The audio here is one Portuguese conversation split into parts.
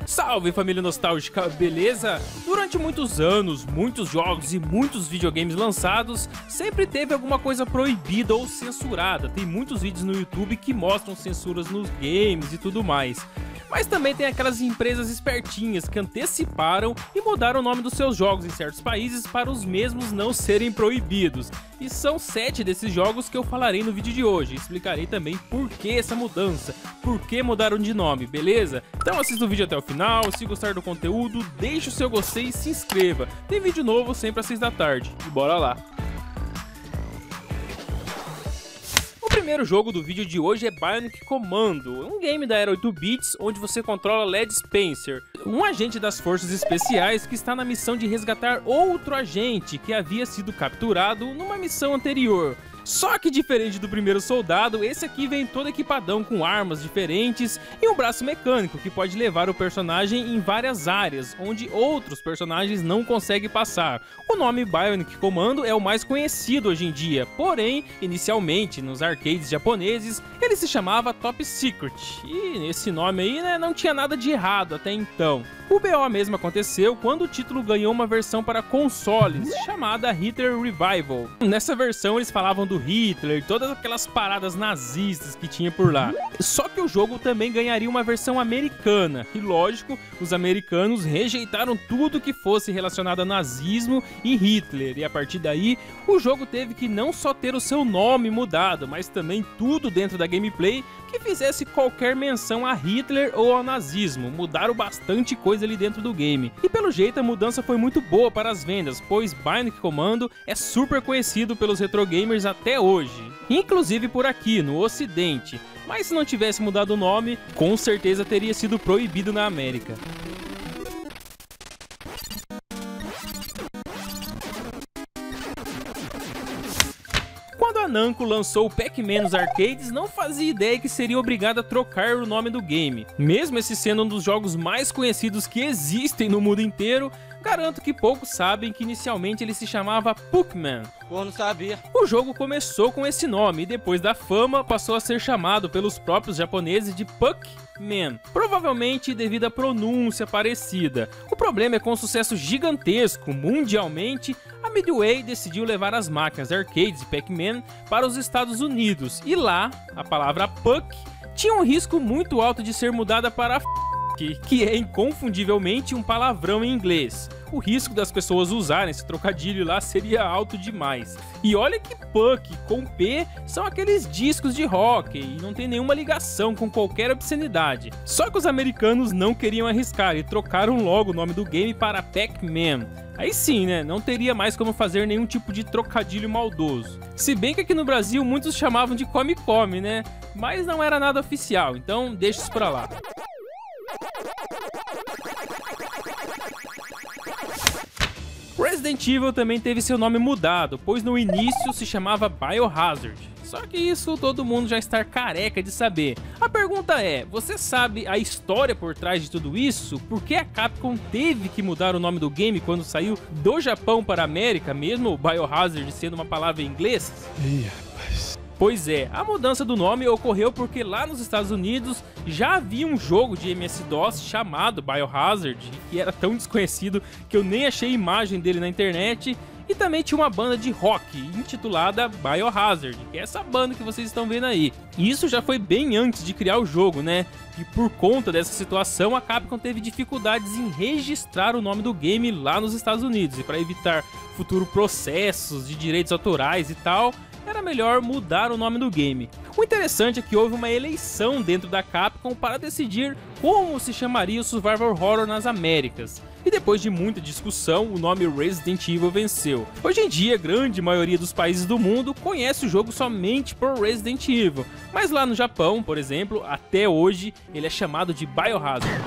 Salve família nostálgica, beleza? Durante muitos anos, muitos jogos e muitos videogames lançados, sempre teve alguma coisa proibida ou censurada. Tem muitos vídeos no YouTube que mostram censuras nos games e tudo mais. Mas também tem aquelas empresas espertinhas que anteciparam e mudaram o nome dos seus jogos em certos países para os mesmos não serem proibidos. E são 7 desses jogos que eu falarei no vídeo de hoje. Explicarei também por que essa mudança, por que mudaram de nome, beleza? Então assista o vídeo até o final, se gostar do conteúdo, deixe o seu gostei e se inscreva. Tem vídeo novo sempre às 6 da tarde. E bora lá! O primeiro jogo do vídeo de hoje é Bionic Commando, um game da Era 8 bits onde você controla Led Spencer, um agente das forças especiais que está na missão de resgatar outro agente que havia sido capturado numa missão anterior. Só que diferente do primeiro soldado, esse aqui vem todo equipadão com armas diferentes e um braço mecânico que pode levar o personagem em várias áreas, onde outros personagens não conseguem passar. O nome Bionic Commando é o mais conhecido hoje em dia, porém, inicialmente, nos arcades japoneses, ele se chamava Top Secret, e esse nome aí, né, não tinha nada de errado até então. O BO mesmo aconteceu quando o título ganhou uma versão para consoles, chamada Hitler Revival. Nessa versão eles falavam do Hitler e todas aquelas paradas nazistas que tinha por lá. Só que o jogo também ganharia uma versão americana, e lógico, os americanos rejeitaram tudo que fosse relacionado a nazismo e Hitler, e a partir daí, o jogo teve que não só ter o seu nome mudado, mas também tudo dentro da gameplay que fizesse qualquer menção a Hitler ou ao nazismo. Mudaram bastante coisa ali dentro do game. E pelo jeito a mudança foi muito boa para as vendas, pois Bionic Commando é super conhecido pelos retrogamers até hoje, inclusive por aqui, no ocidente. Mas se não tivesse mudado o nome, com certeza teria sido proibido na América. Quando a Namco lançou o Pac-Man nos arcades, não fazia ideia que seria obrigada a trocar o nome do game. Mesmo esse sendo um dos jogos mais conhecidos que existem no mundo inteiro, garanto que poucos sabem que inicialmente ele se chamava Puckman. Pô, não sabia. O jogo começou com esse nome e depois da fama passou a ser chamado pelos próprios japoneses de Puckman, provavelmente devido à pronúncia parecida. O problema é que com um sucesso gigantesco mundialmente, a Midway decidiu levar as máquinas arcades de Pac-Man para os Estados Unidos e lá, a palavra Puck tinha um risco muito alto de ser mudada para que é inconfundivelmente um palavrão em inglês. O risco das pessoas usarem esse trocadilho lá seria alto demais. E olha que Puck com P são aqueles discos de rock e não tem nenhuma ligação com qualquer obscenidade. Só que os americanos não queriam arriscar e trocaram logo o nome do game para Pac-Man. Aí sim, né, não teria mais como fazer nenhum tipo de trocadilho maldoso. Se bem que aqui no Brasil muitos chamavam de Come-Come, né, mas não era nada oficial, então deixa isso pra lá. Resident Evil também teve seu nome mudado, pois no início se chamava Biohazard. Só que isso todo mundo já está careca de saber. A pergunta é, você sabe a história por trás de tudo isso? Por que a Capcom teve que mudar o nome do game quando saiu do Japão para a América, mesmo o Biohazard sendo uma palavra em inglês? Pois é, a mudança do nome ocorreu porque lá nos Estados Unidos já havia um jogo de MS-DOS chamado Biohazard, que era tão desconhecido que eu nem achei imagem dele na internet, e também tinha uma banda de rock intitulada Biohazard, que é essa banda que vocês estão vendo aí. E isso já foi bem antes de criar o jogo, né? E por conta dessa situação, a Capcom teve dificuldades em registrar o nome do game lá nos Estados Unidos, e para evitar futuros processos de direitos autorais e tal, era melhor mudar o nome do game. O interessante é que houve uma eleição dentro da Capcom para decidir como se chamaria o Survival Horror nas Américas. E depois de muita discussão, o nome Resident Evil venceu. Hoje em dia, a grande maioria dos países do mundo conhece o jogo somente por Resident Evil, mas lá no Japão, por exemplo, até hoje, ele é chamado de Biohazard.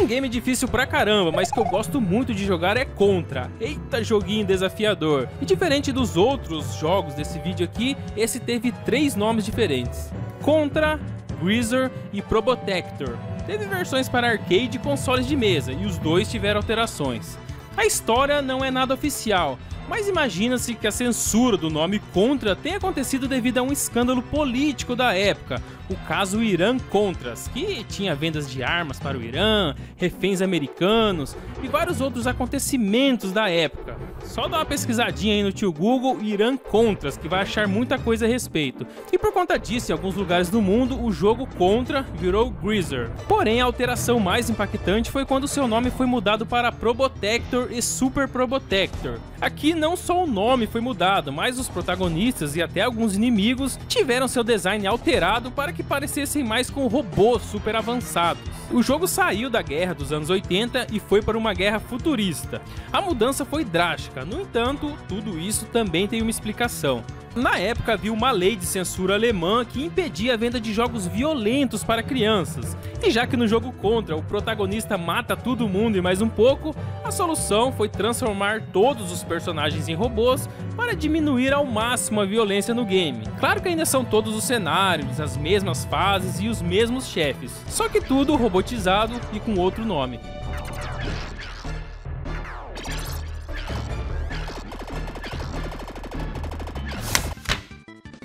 Um game difícil pra caramba, mas que eu gosto muito de jogar é Contra. Eita, joguinho desafiador. E diferente dos outros jogos desse vídeo aqui, esse teve 3 nomes diferentes: Contra, Greaser e Probotector. Teve versões para arcade e consoles de mesa, e os dois tiveram alterações. A história não é nada oficial, Mas imagina-se que a censura do nome Contra tenha acontecido devido a um escândalo político da época, o caso Irã-Contras, que tinha vendas de armas para o Irã, reféns americanos e vários outros acontecimentos da época. Só dá uma pesquisadinha aí no tio Google Irã-Contras que vai achar muita coisa a respeito. E por conta disso, em alguns lugares do mundo, o jogo Contra virou Greaser. Porém, a alteração mais impactante foi quando seu nome foi mudado para Probotector e Super Probotector. Aqui não só o nome foi mudado, mas os protagonistas e até alguns inimigos tiveram seu design alterado para que parecessem mais com robôs super avançados. O jogo saiu da guerra dos anos 80 e foi para uma guerra futurista. A mudança foi drástica, no entanto, tudo isso também tem uma explicação. Na época havia uma lei de censura alemã que impedia a venda de jogos violentos para crianças. E já que no jogo Contra o protagonista mata todo mundo e mais um pouco, a solução foi transformar todos os personagens em robôs para diminuir ao máximo a violência no game. Claro que ainda são todos os cenários, as mesmas fases e os mesmos chefes, só que tudo robotizado e com outro nome.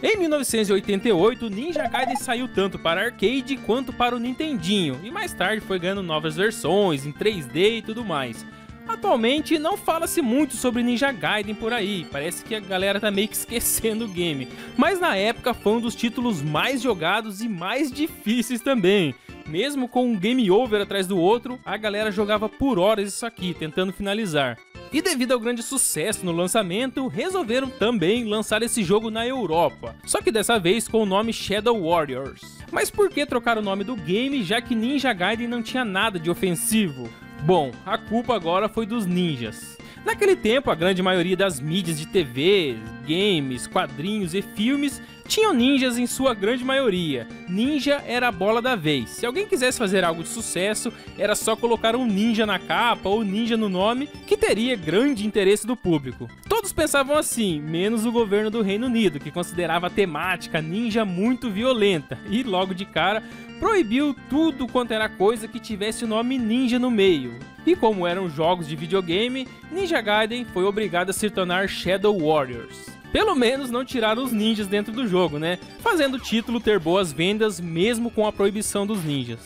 Em 1988, Ninja Gaiden saiu tanto para arcade quanto para o Nintendinho, e mais tarde foi ganhando novas versões em 3D e tudo mais. Atualmente não fala-se muito sobre Ninja Gaiden por aí, parece que a galera tá meio que esquecendo o game, mas na época foi um dos títulos mais jogados e mais difíceis também. Mesmo com um game over atrás do outro, a galera jogava por horas isso aqui, tentando finalizar. E devido ao grande sucesso no lançamento, resolveram também lançar esse jogo na Europa, só que dessa vez com o nome Shadow Warriors. Mas por que trocar o nome do game, já que Ninja Gaiden não tinha nada de ofensivo? Bom, a culpa agora foi dos ninjas. Naquele tempo, a grande maioria das mídias de TV, games, quadrinhos e filmes tinham ninjas em sua grande maioria. Ninja era a bola da vez. Se alguém quisesse fazer algo de sucesso, era só colocar um ninja na capa ou ninja no nome, que teria grande interesse do público. Todos pensavam assim, menos o governo do Reino Unido, que considerava a temática ninja muito violenta e logo de cara proibiu tudo quanto era coisa que tivesse o nome ninja no meio. E como eram jogos de videogame, Ninja Gaiden foi obrigado a se tornar Shadow Warriors. Pelo menos não tiraram os ninjas dentro do jogo, né? Fazendo o título ter boas vendas mesmo com a proibição dos ninjas.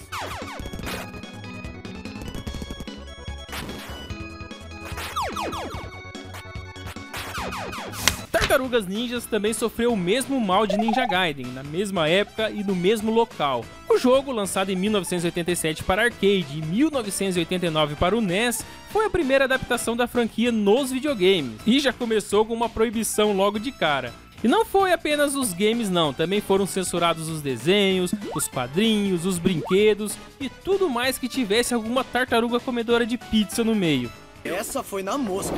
Tartarugas Ninjas também sofreu o mesmo mal de Ninja Gaiden, na mesma época e no mesmo local. O jogo, lançado em 1987 para arcade e 1989 para o NES, foi a primeira adaptação da franquia nos videogames, e já começou com uma proibição logo de cara. E não foi apenas os games não, também foram censurados os desenhos, os quadrinhos, os brinquedos e tudo mais que tivesse alguma tartaruga comedora de pizza no meio. Essa foi na mosca.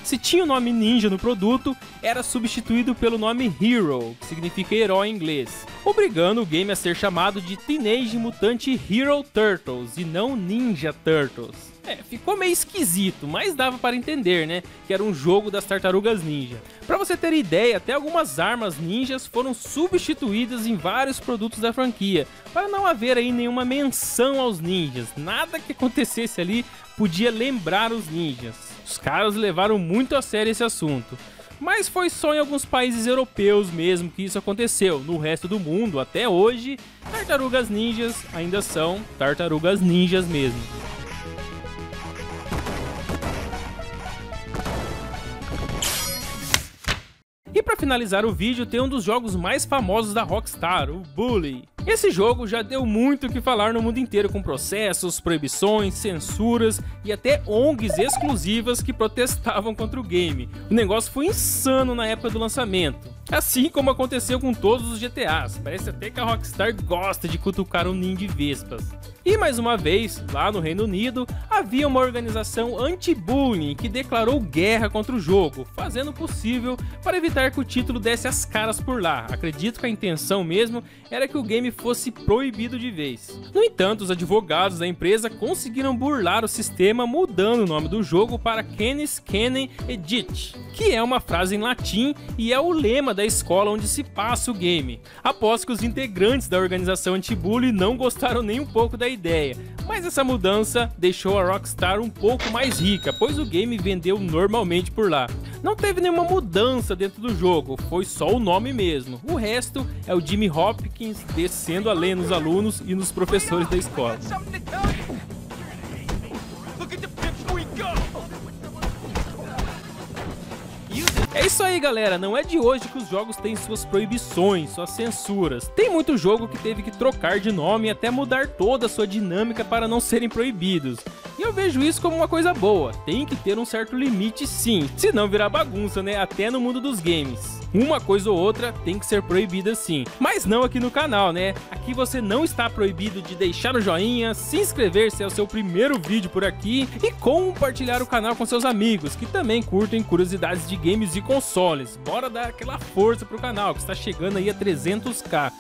Se tinha o nome Ninja no produto, era substituído pelo nome Hero, que significa herói em inglês, obrigando o game a ser chamado de Teenage Mutant Hero Turtles e não Ninja Turtles. Ficou meio esquisito, mas dava para entender, né, que era um jogo das Tartarugas Ninja. Pra você ter ideia, até algumas armas ninjas foram substituídas em vários produtos da franquia, para não haver aí nenhuma menção aos ninjas, nada que acontecesse ali podia lembrar os ninjas. Os caras levaram muito a sério esse assunto. Mas foi só em alguns países europeus mesmo que isso aconteceu. No resto do mundo, até hoje, Tartarugas Ninjas ainda são Tartarugas Ninjas mesmo. E para finalizar o vídeo, tem um dos jogos mais famosos da Rockstar, o Bully. Esse jogo já deu muito o que falar no mundo inteiro, com processos, proibições, censuras e até ONGs exclusivas que protestavam contra o game. O negócio foi insano na época do lançamento, assim como aconteceu com todos os GTAs. Parece até que a Rockstar gosta de cutucar um ninho de vespas. E mais uma vez, lá no Reino Unido, havia uma organização anti-bullying que declarou guerra contra o jogo, fazendo o possível para evitar que o título desse as caras por lá. Acredito que a intenção mesmo era que o game fosse proibido de vez. No entanto, os advogados da empresa conseguiram burlar o sistema mudando o nome do jogo para Canis Canem Edit, que é uma frase em latim e é o lema da escola onde se passa o game. Após que os integrantes da organização anti-bullying não gostaram nem um pouco da ideia, mas essa mudança deixou a Rockstar um pouco mais rica, pois o game vendeu normalmente por lá. Não teve nenhuma mudança dentro do jogo, foi só o nome mesmo. O resto é o Jimmy Hopkins descendo a lenha nos alunos e nos professores da escola. É isso aí, galera, não é de hoje que os jogos têm suas proibições, suas censuras. Tem muito jogo que teve que trocar de nome e até mudar toda a sua dinâmica para não serem proibidos. E eu vejo isso como uma coisa boa, tem que ter um certo limite sim, senão virar bagunça, né, até no mundo dos games. Uma coisa ou outra tem que ser proibida sim, mas não aqui no canal, né? Aqui você não está proibido de deixar o joinha, se inscrever se é o seu primeiro vídeo por aqui e compartilhar o canal com seus amigos que também curtem curiosidades de games e consoles. Bora dar aquela força pro canal que está chegando aí a 300k.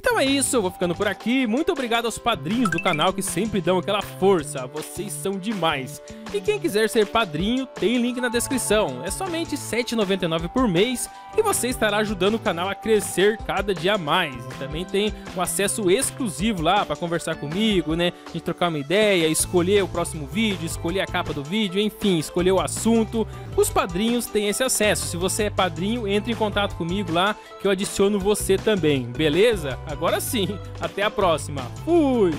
Então é isso, eu vou ficando por aqui. Muito obrigado aos padrinhos do canal que sempre dão aquela força. Vocês são demais. E quem quiser ser padrinho, tem link na descrição. É somente R$ 7,99 por mês e você estará ajudando o canal a crescer cada dia mais. E também tem um acesso exclusivo lá para conversar comigo, né? A gente trocar uma ideia, escolher o próximo vídeo, escolher a capa do vídeo, enfim, escolher o assunto. Os padrinhos têm esse acesso. Se você é padrinho, entre em contato comigo lá que eu adiciono você também, beleza? Agora sim, até a próxima. Fui!